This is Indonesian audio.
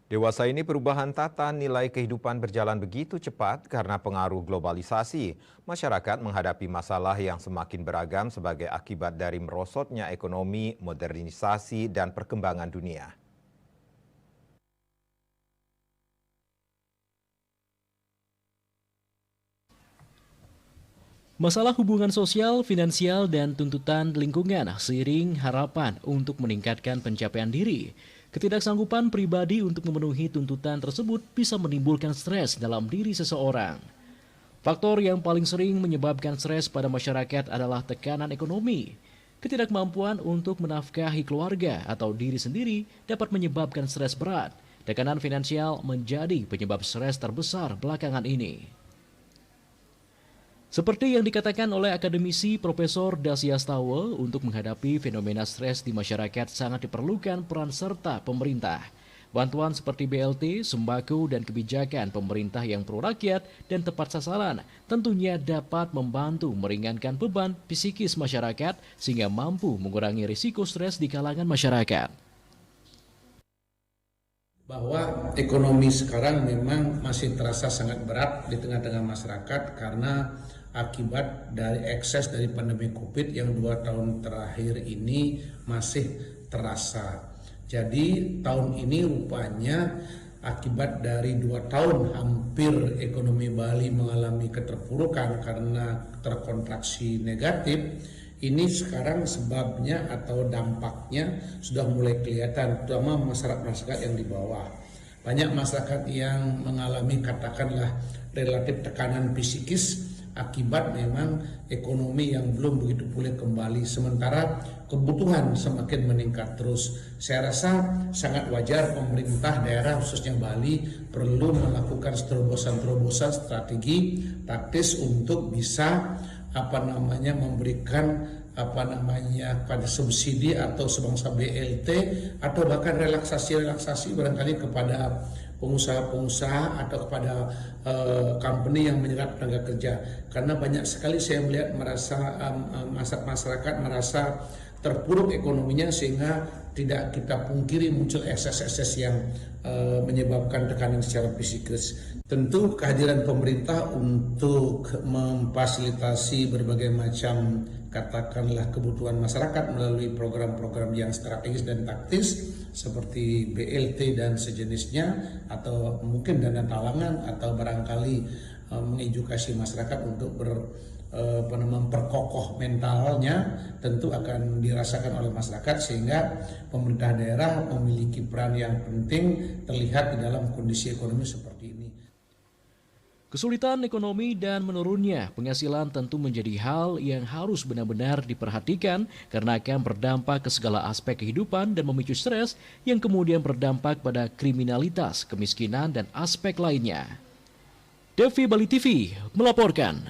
Dewasa ini perubahan tata nilai kehidupan berjalan begitu cepat karena pengaruh globalisasi. Masyarakat menghadapi masalah yang semakin beragam sebagai akibat dari merosotnya ekonomi, modernisasi, dan perkembangan dunia. Masalah hubungan sosial, finansial, dan tuntutan lingkungan seiring harapan untuk meningkatkan pencapaian diri. Ketidaksanggupan pribadi untuk memenuhi tuntutan tersebut bisa menimbulkan stres dalam diri seseorang. Faktor yang paling sering menyebabkan stres pada masyarakat adalah tekanan ekonomi. Ketidakmampuan untuk menafkahi keluarga atau diri sendiri dapat menyebabkan stres berat. Tekanan finansial menjadi penyebab stres terbesar belakangan ini. Seperti yang dikatakan oleh akademisi Profesor Dasya Stawa, untuk menghadapi fenomena stres di masyarakat sangat diperlukan peran serta pemerintah. Bantuan seperti BLT, sembako, dan kebijakan pemerintah yang pro-rakyat dan tepat sasaran tentunya dapat membantu meringankan beban psikis masyarakat sehingga mampu mengurangi risiko stres di kalangan masyarakat. Bahwa ekonomi sekarang memang masih terasa sangat berat di tengah-tengah masyarakat karena akibat dari ekses dari pandemi COVID yang 2 tahun terakhir ini masih terasa. Jadi tahun ini rupanya akibat dari 2 tahun hampir ekonomi Bali mengalami keterpurukan karena terkontraksi negatif. Ini sekarang sebabnya atau dampaknya sudah mulai kelihatan, terutama masyarakat yang di bawah. Banyak masyarakat yang mengalami katakanlah relatif tekanan psikis akibat memang ekonomi yang belum begitu pulih kembali, sementara kebutuhan semakin meningkat terus. Saya rasa sangat wajar pemerintah daerah khususnya Bali perlu melakukan terobosan-terobosan strategi taktis untuk bisa memberikan pada subsidi atau sebangsa BLT atau bahkan relaksasi barangkali kepada pengusaha-pengusaha atau kepada company yang menyerap tenaga kerja, karena banyak sekali saya melihat masyarakat merasa terpuruk ekonominya sehingga tidak kita pungkiri muncul ekses-ekses yang menyebabkan tekanan secara psikis. Tentu kehadiran pemerintah untuk memfasilitasi berbagai macam katakanlah kebutuhan masyarakat melalui program-program yang strategis dan taktis seperti BLT dan sejenisnya, atau mungkin dana talangan, atau barangkali mengedukasi masyarakat untuk memperkokoh mentalnya, tentu akan dirasakan oleh masyarakat sehingga pemerintah daerah memiliki peran yang penting terlihat di dalam kondisi ekonomi seperti ini. Kesulitan ekonomi dan menurunnya penghasilan tentu menjadi hal yang harus benar-benar diperhatikan karena akan berdampak ke segala aspek kehidupan dan memicu stres yang kemudian berdampak pada kriminalitas, kemiskinan, dan aspek lainnya. Devi Bali TV melaporkan.